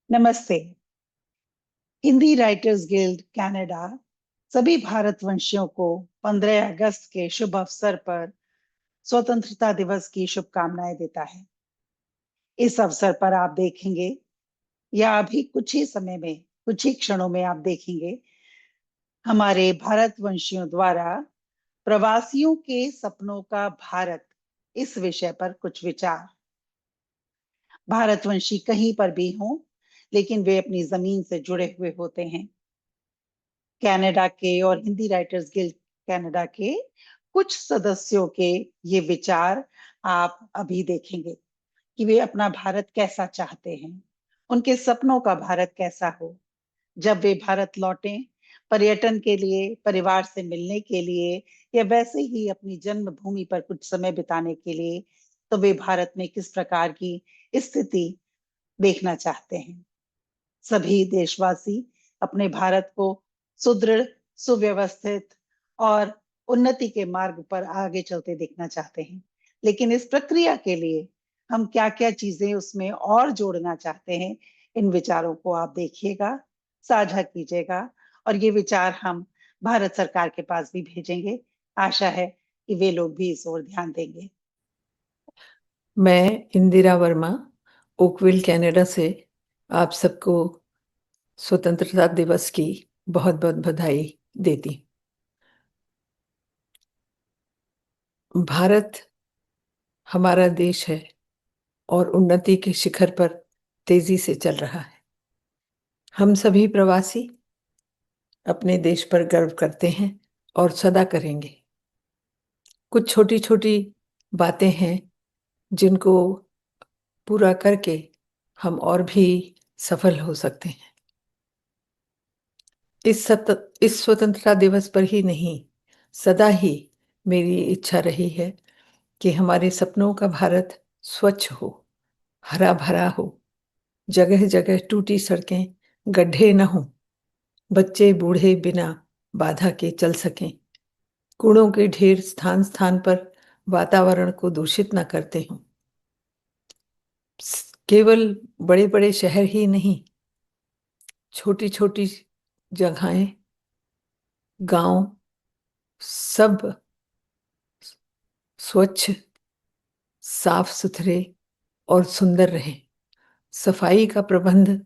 नमस्ते। Hindi writers guild Canada सभी भारतवंशियों को 15 अगस्त के शुभ अवसर पर स्वतंत्रता दिवस की शुभकामनाएं देता है। इस अवसर पर आप देखेंगे या अभी कुछ ही समय में, कुछ ही क्षणों में आप देखेंगे हमारे भारतवंशियों द्वारा प्रवासियों के सपनों का भारत इस विषय पर कुछ विचार। भारतवंशी कहीं पर भी हों, लेकिन वे अपनी जमीन से जुड़े हुए होते हैं। कनाडा के और हिंदी राइटर्स गिल्ड कनाडा के कुछ सदस्यों के ये विचार आप अभी देखेंगे कि वे अपना भारत कैसा चाहते हैं, उनके सपनों का भारत कैसा हो। जब वे भारत लौटें पर्यटन के लिए, परिवार से मिलने के लिए या वैसे ही अपनी जन्मभूमि पर कुछ समय बिताने के लिए, तो वे भारत में किस प्रकार की स्थिति देखना चाहते हैं। सभी देशवासी अपने भारत को सुदृढ़, सुव्यवस्थित और उन्नति के मार्ग पर आगे चलते देखना चाहते हैं। लेकिन इस प्रक्रिया के लिए हम क्या क्या चीजें उसमें और जोड़ना चाहते हैं, इन विचारों को आप देखिएगा, साझा कीजिएगा और ये विचार हम भारत सरकार के पास भी भेजेंगे। आशा है कि वे लोग भी इस ओर ध्यान देंगे। मैं इंदिरा वर्मा ओकविल कनाडा से आप सबको स्वतंत्रता दिवस की बहुत बहुत बधाई देती। भारत हमारा देश है और उन्नति के शिखर पर तेजी से चल रहा है। हम सभी प्रवासी अपने देश पर गर्व करते हैं और सदा करेंगे। कुछ छोटी छोटी बातें हैं जिनको पूरा करके हम और भी सफल हो सकते हैं। इस स्वतंत्रता दिवस पर ही नहीं, सदा ही मेरी इच्छा रही है कि हमारे सपनों का भारत स्वच्छ हो, हरा भरा हो, जगह जगह टूटी सड़कें, गड्ढे न हो, बच्चे बूढ़े बिना बाधा के चल सकें, कूड़ों के ढेर स्थान स्थान पर वातावरण को दूषित न करते हों। केवल बड़े बड़े शहर ही नहीं, छोटी छोटी जगहें, गांव सब स्वच्छ, साफ सुथरे और सुंदर रहें। सफाई का प्रबंध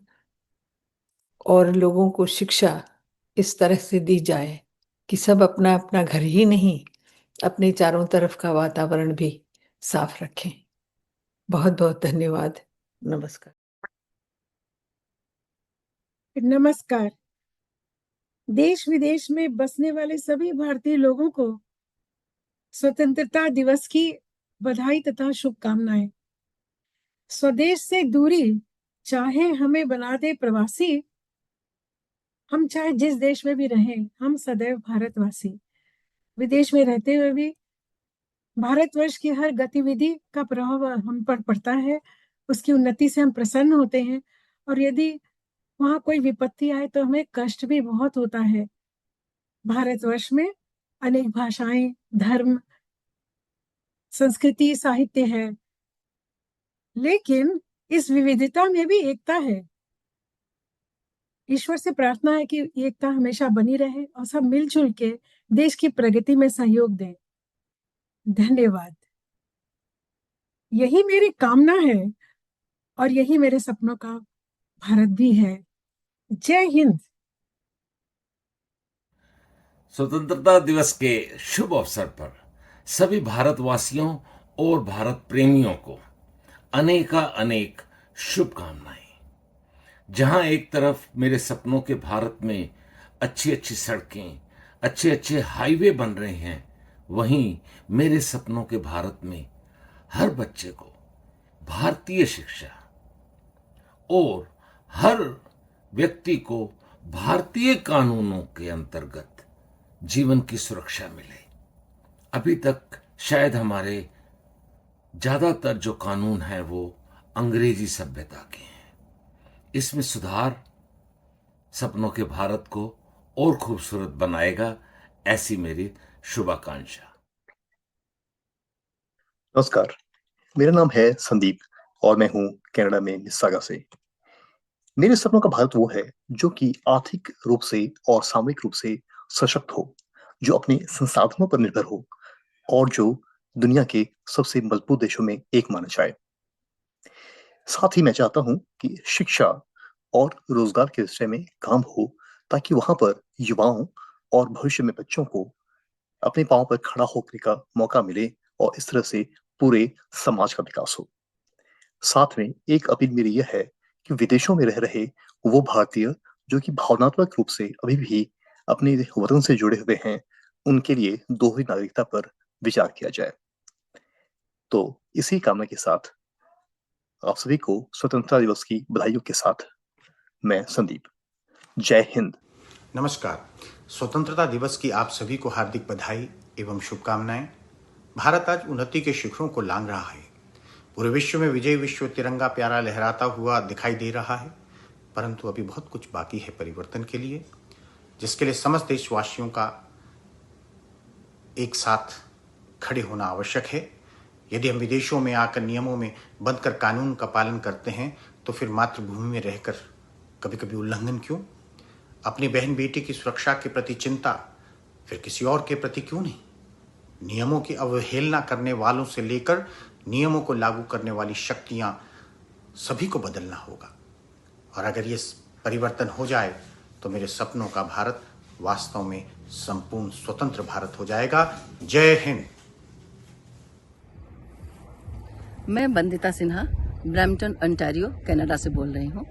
और लोगों को शिक्षा इस तरह से दी जाए कि सब अपना अपना घर ही नहीं, अपने चारों तरफ का वातावरण भी साफ रखें। बहुत बहुत धन्यवाद। नमस्कार। नमस्कार। देश विदेश में बसने वाले सभी भारतीय लोगों को स्वतंत्रता दिवस की बधाई तथा शुभकामनाएं। स्वदेश से दूरी चाहे हमें बना दे प्रवासी, हम चाहे जिस देश में भी रहें, हम सदैव भारतवासी। विदेश में रहते हुए भी भारतवर्ष की हर गतिविधि का प्रभाव हम पर पड़ता है, उसकी उन्नति से हम प्रसन्न होते हैं और यदि वहां कोई विपत्ति आए तो हमें कष्ट भी बहुत होता है। भारतवर्ष में अनेक भाषाएं, धर्म, संस्कृति, साहित्य है, लेकिन इस विविधता में भी एकता है। ईश्वर से प्रार्थना है कि एकता हमेशा बनी रहे और सब मिलजुल के देश की प्रगति में सहयोग दें। धन्यवाद। यही मेरी कामना है और यही मेरे सपनों का भारत भी है। जय हिंद। स्वतंत्रता दिवस के शुभ अवसर पर सभी भारतवासियों और भारत प्रेमियों को अनेका अनेक शुभकामनाएं। जहां एक तरफ मेरे सपनों के भारत में अच्छी अच्छी सड़कें, अच्छे अच्छे हाईवे बन रहे हैं, वहीं मेरे सपनों के भारत में हर बच्चे को भारतीय शिक्षा और हर व्यक्ति को भारतीय कानूनों के अंतर्गत जीवन की सुरक्षा मिले। अभी तक शायद हमारे ज्यादातर जो कानून हैं वो अंग्रेजी सभ्यता के हैं। इसमें सुधार सपनों के भारत को और खूबसूरत बनाएगा, ऐसी मेरी शुभाकांक्षा। नमस्कार, मेरा नाम है संदीप और मैं हूं कनाडा में मिसिसागा से। मेरे सपनों का भारत वो है जो कि आर्थिक रूप से और सामूहिक रूप से सशक्त हो, जो अपने संसाधनों पर निर्भर हो और जो दुनिया के सबसे मजबूत देशों में एक माना जाए। साथ ही मैं चाहता हूं कि शिक्षा और रोजगार के विषय में काम हो, ताकि वहां पर युवाओं और भविष्य में बच्चों को अपने पांव पर खड़ा होने का मौका मिले और इस तरह से पूरे समाज का विकास हो। साथ में एक अपील मेरी यह है कि विदेशों में रह रहे वो भारतीय जो कि भावनात्मक रूप से अभी भी अपने वतन से जुड़े हुए हैं, उनके लिए दोहरी नागरिकता पर विचार किया जाए। तो इसी कामना के साथ आप सभी को स्वतंत्रता दिवस की बधाइयों के साथ मैं संदीप। जय हिंद। नमस्कार। स्वतंत्रता दिवस की आप सभी को हार्दिक बधाई एवं शुभकामनाएं। भारत आज उन्नति के शिखरों को लांघ रहा है। पूरे विश्व में विजय विश्व तिरंगा प्यारा लहराता हुआ दिखाई दे रहा है, परंतु अभी बहुत कुछ बाकी है परिवर्तन के लिए, जिसके लिए समस्त देशवासियों का एक साथ खड़े होना आवश्यक है। यदि हम विदेशों में आकर नियमों में बंधकर कानून का पालन करते हैं, तो फिर मातृभूमि में रहकर कभी कभी उल्लंघन क्यों? अपनी बहन बेटी की सुरक्षा के प्रति चिंता फिर किसी और के प्रति क्यों नहीं? नियमों की अवहेलना करने वालों से लेकर नियमों को लागू करने वाली शक्तियां सभी को बदलना होगा। और अगर ये परिवर्तन हो जाए तो मेरे सपनों का भारत वास्तव में संपूर्ण स्वतंत्र भारत हो जाएगा। जय हिंद। मैं Vandita Sinha Brampton Ontario Canada से बोल रही हूँ।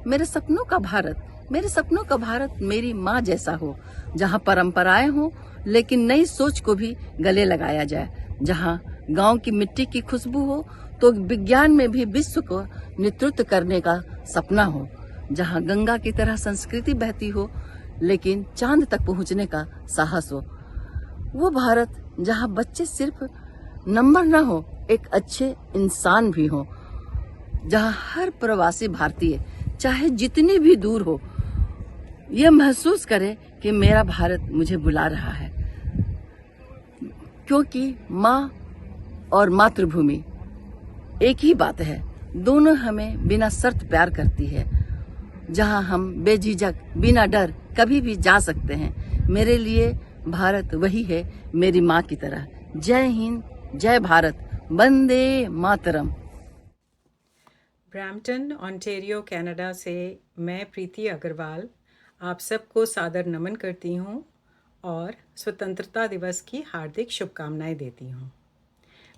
मेरे सपनों का भारत मेरी माँ जैसा हो, जहाँ परंपराएं हो लेकिन नई सोच को भी गले लगाया जाए, जहाँ गांव की मिट्टी की खुशबू हो तो विज्ञान में भी विश्व को नेतृत्व करने का सपना हो, जहाँ गंगा की तरह संस्कृति बहती हो लेकिन चांद तक पहुँचने का साहस हो। वो भारत जहाँ बच्चे सिर्फ नंबर न हो, एक अच्छे इंसान भी हो, जहाँ हर प्रवासी भारतीय चाहे जितनी भी दूर हो यह महसूस करे कि मेरा भारत मुझे बुला रहा है, क्योंकि माँ और मातृभूमि एक ही बात है। दोनों हमें बिना शर्त प्यार करती है, जहाँ हम बेझिझक बिना डर कभी भी जा सकते हैं। मेरे लिए भारत वही है, मेरी माँ की तरह। जय हिंद, जय Bharat, Vande Mataram. Brampton Ontario Canada से मैं प्रीति अग्रवाल आप सबको सादर नमन करती हूँ और स्वतंत्रता दिवस की हार्दिक शुभकामनाएं देती हूँ।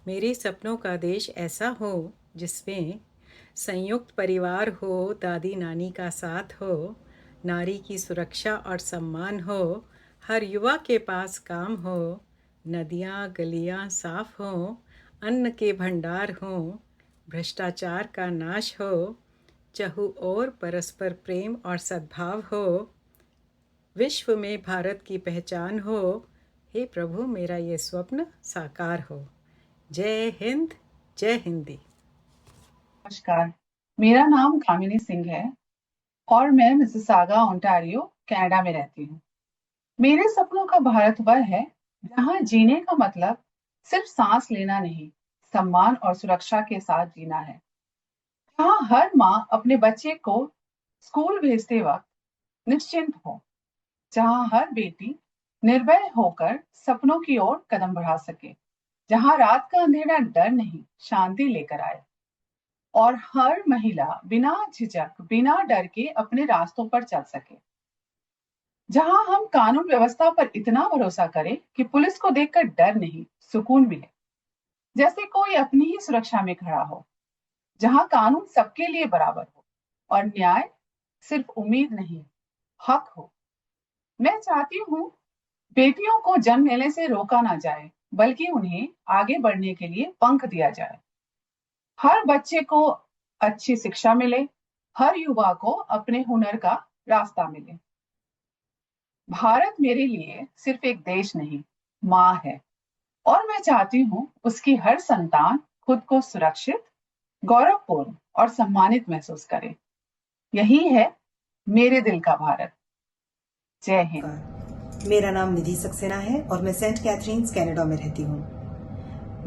मेरे सपनों का देश ऐसा हो जिसमें संयुक्त परिवार हो, दादी नानी का साथ हो, नारी की सुरक्षा और सम्मान हो, हर युवा के पास काम हो, नदियाँ गलियाँ साफ हों, अन्न के भंडार हों, भ्रष्टाचार का नाश हो, चहु ओर परस्पर प्रेम और सद्भाव हो, विश्व में भारत की पहचान हो। हे प्रभु, मेरा ये स्वप्न साकार हो। जय हिंद, जय हिंदी। नमस्कार, मेरा नाम कामिनी सिंह है और मैं मिसिसागा ओंटारियो कनाडा में रहती हूँ। मेरे सपनों का भारत वह है जहाँ जीने का मतलब सिर्फ सांस लेना नहीं, सम्मान और सुरक्षा के साथ जीना है। जहाँ हर माँ अपने बच्चे को स्कूल भेजते वक्त निश्चिंत हो, जहाँ हर बेटी निर्भय होकर सपनों की ओर कदम बढ़ा सके, जहाँ रात का अंधेरा डर नहीं शांति लेकर आए, और हर महिला बिना झिझक बिना डर के अपने रास्तों पर चल सके, जहां हम कानून व्यवस्था पर इतना भरोसा करें कि पुलिस को देखकर डर नहीं सुकून मिले, जैसे कोई अपनी ही सुरक्षा में खड़ा हो, जहां कानून सबके लिए बराबर हो और न्याय सिर्फ उम्मीद नहीं हक हो। मैं चाहती हूँ बेटियों को जन्म लेने से रोका ना जाए, बल्कि उन्हें आगे बढ़ने के लिए पंख दिया जाए। हर बच्चे को अच्छी शिक्षा मिले, हर युवा को अपने हुनर का रास्ता मिले। भारत मेरे लिए सिर्फ एक देश नहीं, माँ है, और मैं चाहती हूँ उसकी हर संतान खुद को सुरक्षित, गौरवपूर्ण और सम्मानित महसूस करे। यही है मेरे दिल का भारत। जय हिंद। मेरा नाम निधि सक्सेना है और मैं सेंट कैथरीन्स कनाडा में रहती हूँ।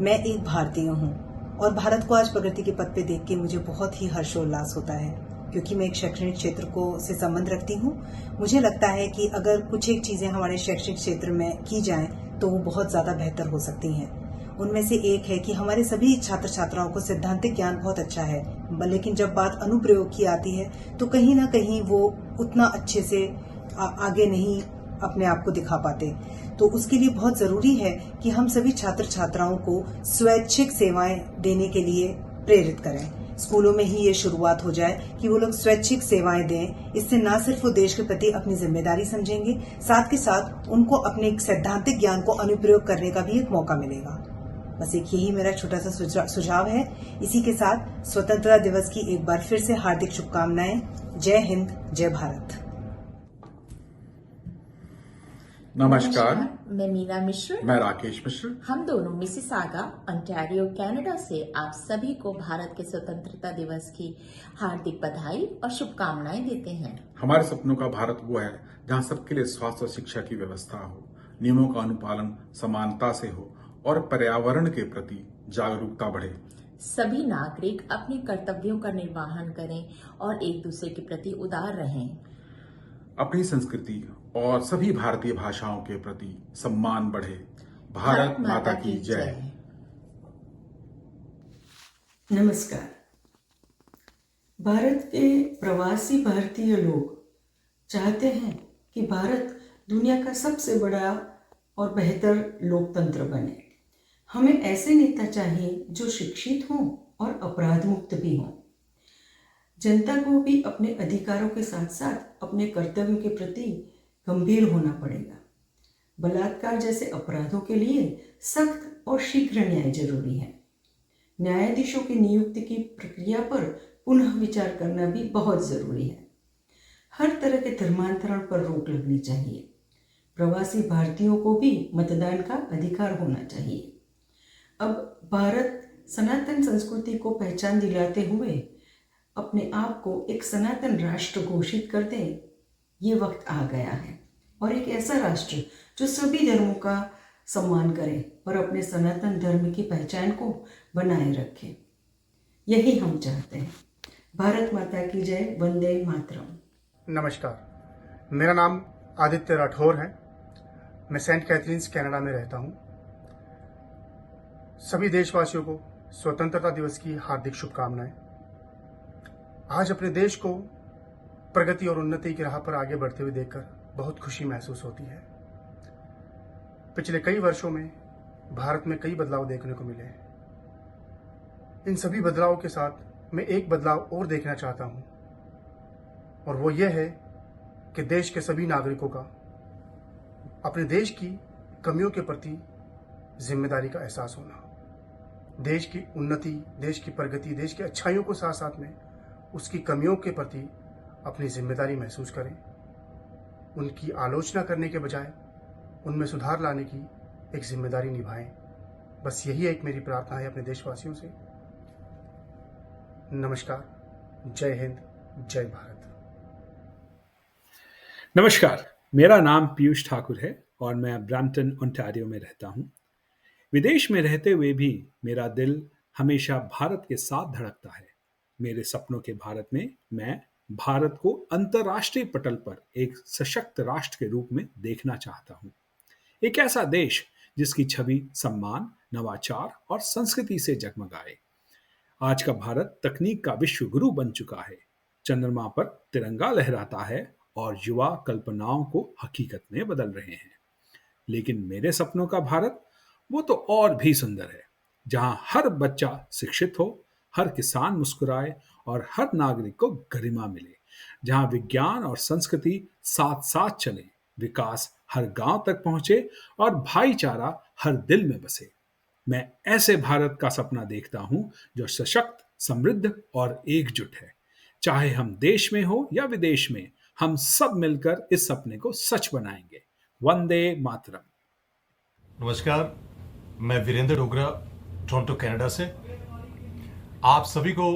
मैं एक भारतीय हूँ और भारत को आज प्रगति के पथ पे देख के मुझे बहुत ही हर्षोल्लास होता है। क्योंकि मैं एक शैक्षणिक क्षेत्र को से संबंध रखती हूँ। मुझे लगता है कि अगर कुछ एक चीजें हमारे शैक्षणिक क्षेत्र में की जाएं तो वो बहुत ज्यादा बेहतर हो सकती हैं। उनमें से एक है कि हमारे सभी छात्र छात्राओं को सैद्धांतिक ज्ञान बहुत अच्छा है, लेकिन जब बात अनुप्रयोग की आती है तो कहीं ना कहीं वो उतना अच्छे से आगे नहीं अपने आप को दिखा पाते। तो उसके लिए बहुत जरूरी है कि हम सभी छात्र छात्राओं को स्वैच्छिक सेवाएं देने के लिए प्रेरित करें। स्कूलों में ही ये शुरुआत हो जाए कि वो लोग स्वैच्छिक सेवाएं दें। इससे न सिर्फ वो देश के प्रति अपनी जिम्मेदारी समझेंगे, साथ के साथ उनको अपने सैद्धांतिक ज्ञान को अनुप्रयोग करने का भी एक मौका मिलेगा। बस एक यही मेरा छोटा सा सुझाव है। इसी के साथ स्वतंत्रता दिवस की एक बार फिर से हार्दिक शुभकामनाएं। जय हिंद, जय भारत। नमस्कार, मैं मीना मिश्र। मैं राकेश मिश्र। हम दोनों मिसिसागा, ओंटारियो, कनाडा से आप सभी को भारत के स्वतंत्रता दिवस की हार्दिक बधाई और शुभकामनाएं देते हैं। हमारे सपनों का भारत वो है जहां सबके लिए स्वास्थ्य और शिक्षा की व्यवस्था हो, नियमों का अनुपालन समानता से हो और पर्यावरण के प्रति जागरूकता बढ़े। सभी नागरिक अपने कर्तव्यों का निर्वहन करें और एक दूसरे के प्रति उदार रहें। अपनी संस्कृति और सभी भारतीय भाषाओं के प्रति सम्मान बढ़े। भारत माता की जय। नमस्कार। भारत के प्रवासी भारतीय लोग चाहते हैं कि भारत दुनिया का सबसे बड़ा और बेहतर लोकतंत्र बने। हमें ऐसे नेता चाहिए जो शिक्षित हों और अपराध मुक्त भी हों। जनता को भी अपने अधिकारों के साथ साथ अपने कर्तव्यों के प्रति गंभीर होना पड़ेगा। बलात्कार जैसे अपराधों के लिए सख्त और शीघ्र न्याय जरूरी है। न्यायाधीशों की नियुक्ति की प्रक्रिया पर पुनः विचार करना भी बहुत जरूरी है। हर तरह के धर्मांतरण पर रोक लगनी चाहिए। प्रवासी भारतीयों को भी मतदान का अधिकार होना चाहिए। अब भारत सनातन संस्कृति को पहचान दिलाते हुए अपने आप को एक सनातन राष्ट्र घोषित कर दें, ये वक्त आ गया है। और एक ऐसा राष्ट्र जो सभी धर्मों का सम्मान करे और अपने सनातन धर्म की पहचान को बनाए रखे, यही हम चाहते हैं। भारत माता की जय। वंदे मातरम। नमस्कार, मेरा नाम आदित्य राठौर है। मैं सेंट कैथरीन्स कनाडा में रहता हूँ। सभी देशवासियों को स्वतंत्रता दिवस की हार्दिक शुभकामनाएं। आज अपने देश को प्रगति और उन्नति की राह पर आगे बढ़ते हुए देखकर बहुत खुशी महसूस होती है। पिछले कई वर्षों में भारत में कई बदलाव देखने को मिले हैं। इन सभी बदलावों के साथ मैं एक बदलाव और देखना चाहता हूं, और वो ये है कि देश के सभी नागरिकों का अपने देश की कमियों के प्रति जिम्मेदारी का एहसास होना। देश की उन्नति, देश की प्रगति, देश की अच्छाइयों को साथ साथ में उसकी कमियों के प्रति अपनी जिम्मेदारी महसूस करें। उनकी आलोचना करने के बजाय उनमें सुधार लाने की एक जिम्मेदारी निभाएं। बस यही एक मेरी प्रार्थना है अपने देशवासियों से। नमस्कार, जय हिंद, जय भारत। नमस्कार, मेरा नाम पीयूष ठाकुर है और मैं ब्रैम्पटन, ओंटारियो में रहता हूँ। विदेश में रहते हुए भी मेरा दिल हमेशा भारत के साथ धड़कता है। मेरे सपनों के भारत में मैं भारत को अंतर्राष्ट्रीय पटल पर एक सशक्त राष्ट्र के रूप में देखना चाहता हूँ। एक ऐसा देश जिसकी छवि सम्मान, नवाचार और संस्कृति से जगमगाए। आज का भारत तकनीक का विश्व गुरु बन चुका है। चंद्रमा पर तिरंगा लहराता है और युवा कल्पनाओं को हकीकत में बदल रहे हैं। लेकिन मेरे सपनों का भारत वो तो और भी सुंदर है, जहां हर बच्चा शिक्षित हो, हर किसान मुस्कुराए और हर नागरिक को गरिमा मिले, जहां विज्ञान और संस्कृति साथ साथ चले, विकास हर गांव तक पहुंचे और भाईचारा हर दिल में बसे। मैं ऐसे भारत का सपना देखता हूं जो सशक्त, समृद्ध और एकजुट है। चाहे हम देश में हो या विदेश में, हम सब मिलकर इस सपने को सच बनाएंगे। वंदे मातरम। नमस्कार, मैं वीरेंद्र डोगरा, टोरंटो, कनाडा से। आप सभी को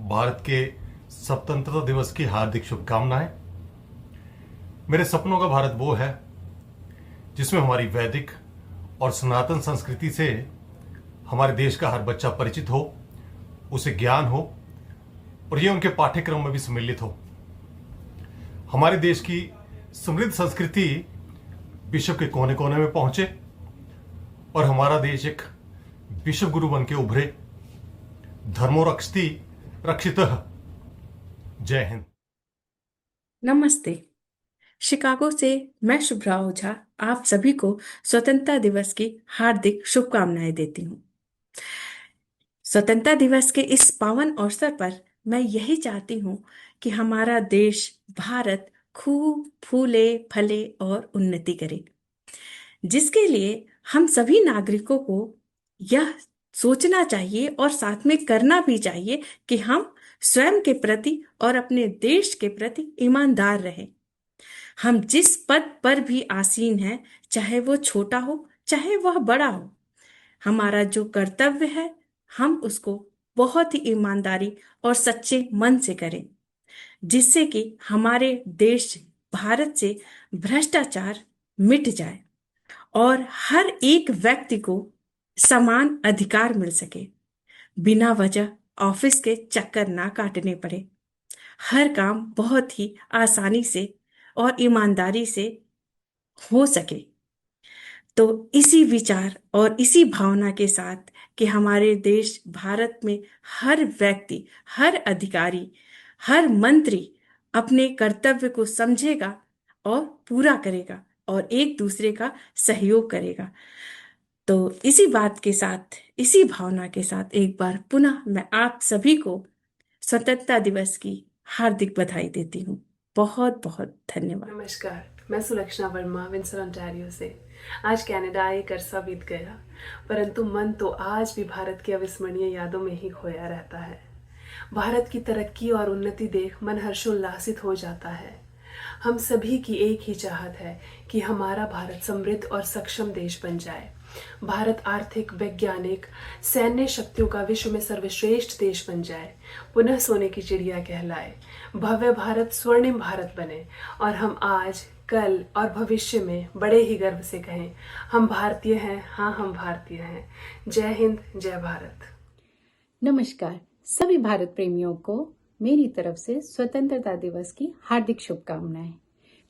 भारत के स्वतंत्रता दिवस की हार्दिक शुभकामनाएं। मेरे सपनों का भारत वो है जिसमें हमारी वैदिक और सनातन संस्कृति से हमारे देश का हर बच्चा परिचित हो, उसे ज्ञान हो, और ये उनके पाठ्यक्रम में भी सम्मिलित हो। हमारे देश की समृद्ध संस्कृति विश्व के कोने कोने में पहुंचे और हमारा देश एक विश्व गुरु बन के उभरे। धर्मो रक्षति रक्षितः। जय हिंद। नमस्ते। शिकागो से मैं शुभ्रा ओझा आप सभी को स्वतंत्रता दिवस की हार्दिक शुभकामनाएं देती हूँ। स्वतंत्रता दिवस के इस पावन अवसर पर मैं यही चाहती हूँ कि हमारा देश भारत खूब फूले फले और उन्नति करे, जिसके लिए हम सभी नागरिकों को यह सोचना चाहिए और साथ में करना भी चाहिए कि हम स्वयं के प्रति और अपने देश के प्रति ईमानदार रहें। हम जिस पद पर भी आसीन हैं, चाहे वो छोटा हो चाहे वह बड़ा हो, हमारा जो कर्तव्य है हम उसको बहुत ही ईमानदारी और सच्चे मन से करें, जिससे कि हमारे देश भारत से भ्रष्टाचार मिट जाए और हर एक व्यक्ति को समान अधिकार मिल सके, बिना वजह ऑफिस के चक्कर ना काटने पड़े, हर काम बहुत ही आसानी से और ईमानदारी से हो सके। तो इसी विचार और इसी भावना के साथ कि हमारे देश भारत में हर व्यक्ति, हर अधिकारी, हर मंत्री अपने कर्तव्य को समझेगा और पूरा करेगा और एक दूसरे का सहयोग करेगा। तो इसी बात के साथ, इसी भावना के साथ एक बार पुनः मैं आप सभी को स्वतंत्रता दिवस की हार्दिक बधाई देती हूँ। बहुत बहुत धन्यवाद। नमस्कार, मैं सुलक्षणा वर्मा विंसर ओंटारियो से। आज कनाडा एक अरसा बीत गया, परंतु मन तो आज भी भारत की अविस्मरणीय यादों में ही खोया रहता है। भारत की तरक्की और उन्नति देख मन हर्षोल्लासित हो जाता है। हम सभी की एक ही चाहत है कि हमारा भारत समृद्ध और सक्षम देश बन जाए। भारत आर्थिक, वैज्ञानिक, सैन्य शक्तियों का विश्व में सर्वश्रेष्ठ देश बन जाए, पुनः सोने की चिड़िया कहलाए, भव्य भारत स्वर्णिम भारत बने और हम आज, कल और भविष्य में बड़े ही गर्व से कहें, हम भारतीय हैं, हाँ हम भारतीय हैं। जय हिंद, जय भारत। नमस्कार, सभी भारत प्रेमियों को मेरी तरफ से स्वतंत्रता दिवस की हार्दिक शुभकामनाएं।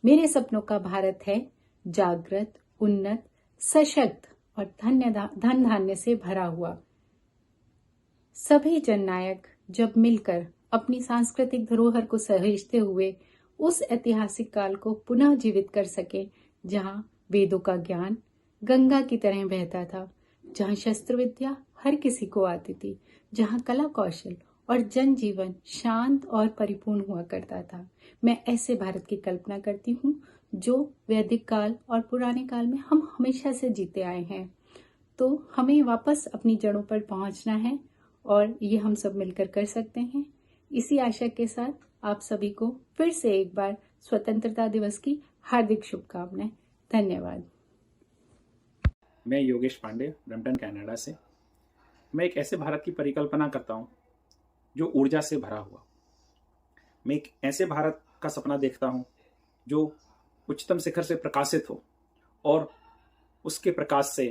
मेरे सपनों का भारत है जागृत, उन्नत, सशक्त और धन धान्य से भरा हुआ। सभी जननायक जब मिलकर अपनी सांस्कृतिक धरोहर को सहेजते हुए उस ऐतिहासिक काल को पुनः जीवित कर सके, जहां वेदों का ज्ञान गंगा की तरह बहता था, जहां शस्त्र विद्या हर किसी को आती थी, जहां कला कौशल और जनजीवन शांत और परिपूर्ण हुआ करता था। मैं ऐसे भारत की कल्पना करती हूँ जो वैदिक काल और पुराने काल में हम हमेशा से जीते आए हैं। तो हमें वापस अपनी जड़ों पर पहुंचना है और ये हम सब मिलकर कर सकते हैं। इसी आशा के साथ आप सभी को फिर से एक बार स्वतंत्रता दिवस की हार्दिक शुभकामनाएं। धन्यवाद। मैं योगेश पांडे ब्रैम्पटन कनाडा से। मैं एक ऐसे भारत की परिकल्पना करता हूँ जो ऊर्जा से भरा हुआ। मैं एक ऐसे भारत का सपना देखता हूँ जो उच्चतम शिखर से प्रकाशित हो और उसके प्रकाश से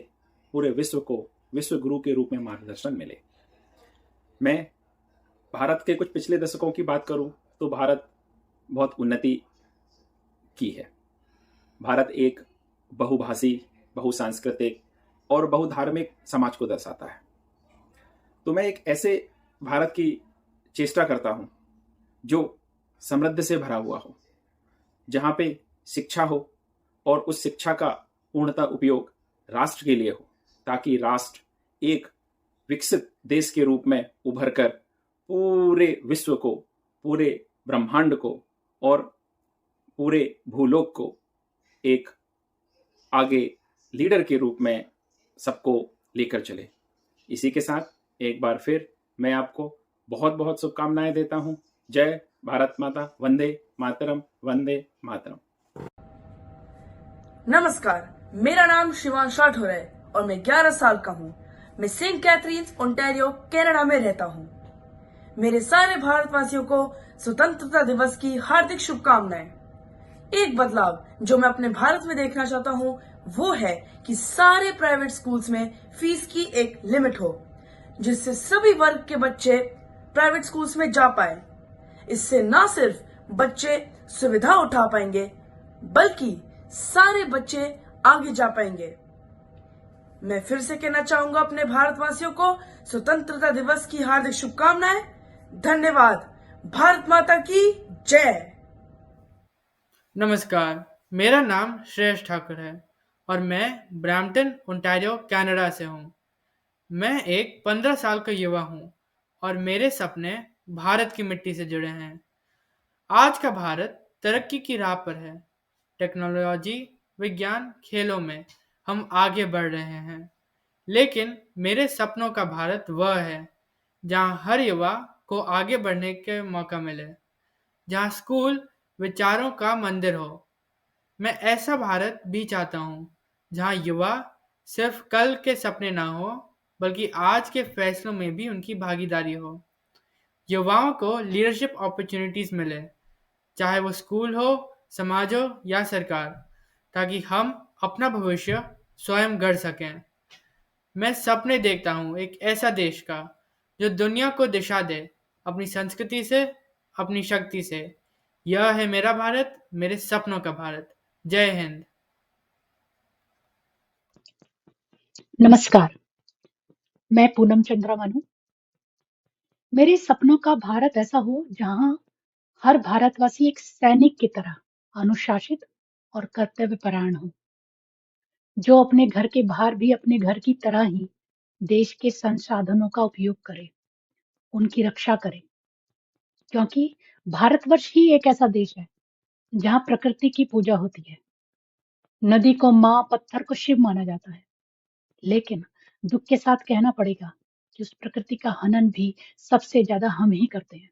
पूरे विश्व को विश्व गुरु के रूप में मार्गदर्शन मिले। मैं भारत के कुछ पिछले दशकों की बात करूं तो भारत बहुत उन्नति की है। भारत एक बहुभाषी, बहुसांस्कृतिक और बहुधार्मिक समाज को दर्शाता है। तो मैं एक ऐसे भारत की चेष्टा करता हूं जो समृद्धि से भरा हुआ हो, जहां पे शिक्षा हो और उस शिक्षा का पूर्णतः उपयोग राष्ट्र के लिए हो, ताकि राष्ट्र एक विकसित देश के रूप में उभर कर पूरे विश्व को, पूरे ब्रह्मांड को और पूरे भूलोक को एक आगे लीडर के रूप में सबको लेकर चले। इसी के साथ एक बार फिर मैं आपको बहुत बहुत शुभकामनाएं देता हूं। जय भारत माता, वंदे मातरम, वंदे मातरम। नमस्कार, मेरा नाम शिवांश राठौर है और मैं 11 साल का हूँ। मैं सेंट कैथरीन्स ओंटारियो कनाडा में रहता हूँ। मेरे सारे भारतवासियों को स्वतंत्रता दिवस की हार्दिक शुभकामनाएं। एक बदलाव जो मैं अपने भारत में देखना चाहता हूँ वो है कि सारे प्राइवेट स्कूल्स में फीस की एक लिमिट हो, जिससे सभी वर्ग के बच्चे प्राइवेट स्कूल्स में जा पाए। इससे न सिर्फ बच्चे सुविधा उठा पाएंगे बल्कि सारे बच्चे आगे जा पाएंगे। मैं फिर से कहना चाहूंगा अपने भारतवासियों को स्वतंत्रता दिवस की हार्दिक शुभकामनाएं। धन्यवाद। भारत माता की जय। नमस्कार, मेरा नाम श्रेयस ठाकुर है और मैं ब्रैम्पटन ओंटारियो कनाडा से हूँ। मैं एक 15 साल का युवा हूँ और मेरे सपने भारत की मिट्टी से जुड़े हैं। आज का भारत तरक्की की राह पर है। टेक्नोलॉजी, विज्ञान, खेलों में हम आगे बढ़ रहे हैं, लेकिन मेरे सपनों का भारत वह है जहां हर युवा को आगे बढ़ने का मौका मिले, जहां स्कूल विचारों का मंदिर हो। मैं ऐसा भारत भी चाहता हूं जहां युवा सिर्फ कल के सपने ना हो बल्कि आज के फैसलों में भी उनकी भागीदारी हो। युवाओं को लीडरशिप अपॉर्चुनिटीज मिले, चाहे वो स्कूल हो, समाज हो या सरकार, ताकि हम अपना भविष्य स्वयं गढ़ सकें। मैं सपने देखता हूँ एक ऐसा देश का जो दुनिया को दिशा दे, अपनी संस्कृति से, अपनी शक्ति से। यह है मेरा भारत, मेरे सपनों का भारत। जय हिंद। नमस्कार, मैं पूनम चंद्रावन हूँ। मेरे सपनों का भारत ऐसा हो जहां हर भारतवासी एक सैनिक की तरह अनुशासित और कर्तव्यपरायण हो, जो अपने घर के बाहर भी अपने घर की तरह ही देश के संसाधनों का उपयोग करे, उनकी रक्षा करे। क्योंकि भारतवर्ष ही एक ऐसा देश है जहां प्रकृति की पूजा होती है। नदी को माँ, पत्थर को शिव माना जाता है, लेकिन दुख के साथ कहना पड़ेगा कि उस प्रकृति का हनन भी सबसे ज्यादा हम ही करते हैं।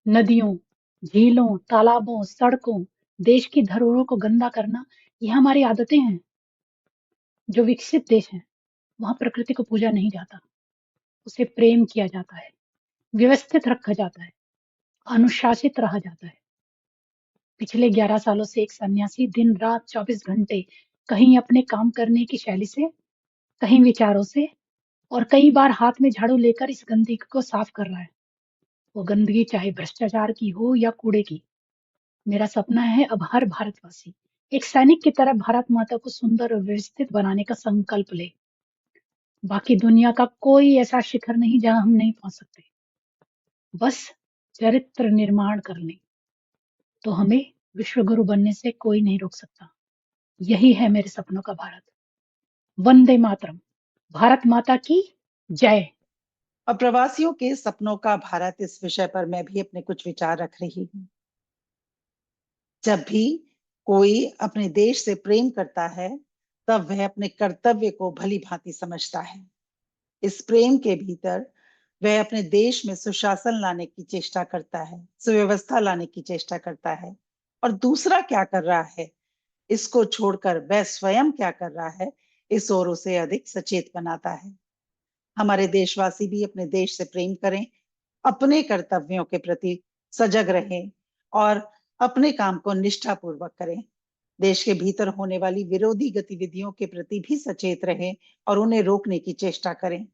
नदियों, झीलों, तालाबों, सड़कों, देश की धरोहरों को गंदा करना, ये हमारी आदतें हैं। जो विकसित देश हैं, वहां प्रकृति को पूजा नहीं जाता, उसे प्रेम किया जाता है, व्यवस्थित रखा जाता है, अनुशासित रहा जाता है। पिछले 11 सालों से एक सन्यासी दिन रात 24 घंटे कहीं अपने काम करने की शैली से, कहीं विचारों से और कई बार हाथ में झाड़ू लेकर इस गंदगी को साफ कर रहा है। वो गंदगी चाहे भ्रष्टाचार की हो या कूड़े की। मेरा सपना है अब हर भारतवासी एक सैनिक की तरह भारत माता को सुंदर और व्यवस्थित बनाने का संकल्प ले। बाकी दुनिया का कोई ऐसा शिखर नहीं जहां हम नहीं पहुंच सकते। बस चरित्र निर्माण कर लें तो हमें विश्वगुरु बनने से कोई नहीं रोक सकता। यही है मेरे सपनों का भारत। वंदे मातरम। भारत माता की जय। और प्रवासियों के सपनों का भारत, इस विषय पर मैं भी अपने कुछ विचार रख रही हूँ। जब भी कोई अपने देश से प्रेम करता है, तब वह अपने कर्तव्य को भली भांति समझता है। इस प्रेम के भीतर वह अपने देश में सुशासन लाने की चेष्टा करता है, सुव्यवस्था लाने की चेष्टा करता है, और दूसरा क्या कर रहा है इसको छोड़कर वह स्वयं क्या कर रहा है इस ओर उसे अधिक सचेत बनाता है। हमारे देशवासी भी अपने देश से प्रेम करें, अपने कर्तव्यों के प्रति सजग रहें और अपने काम को निष्ठापूर्वक करें। देश के भीतर होने वाली विरोधी गतिविधियों के प्रति भी सचेत रहें और उन्हें रोकने की चेष्टा करें।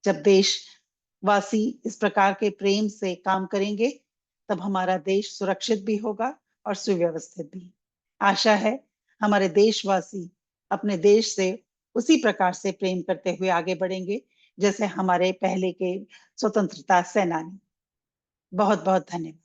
जब देशवासी इस प्रकार के प्रेम से काम करेंगे, तब हमारा देश सुरक्षित भी होगा और सुव्यवस्थित भी। आशा है हमारे देशवासी अपने देश से उसी प्रकार से प्रेम करते हुए आगे बढ़ेंगे जैसे हमारे पहले के स्वतंत्रता सेनानी। बहुत बहुत धन्यवाद।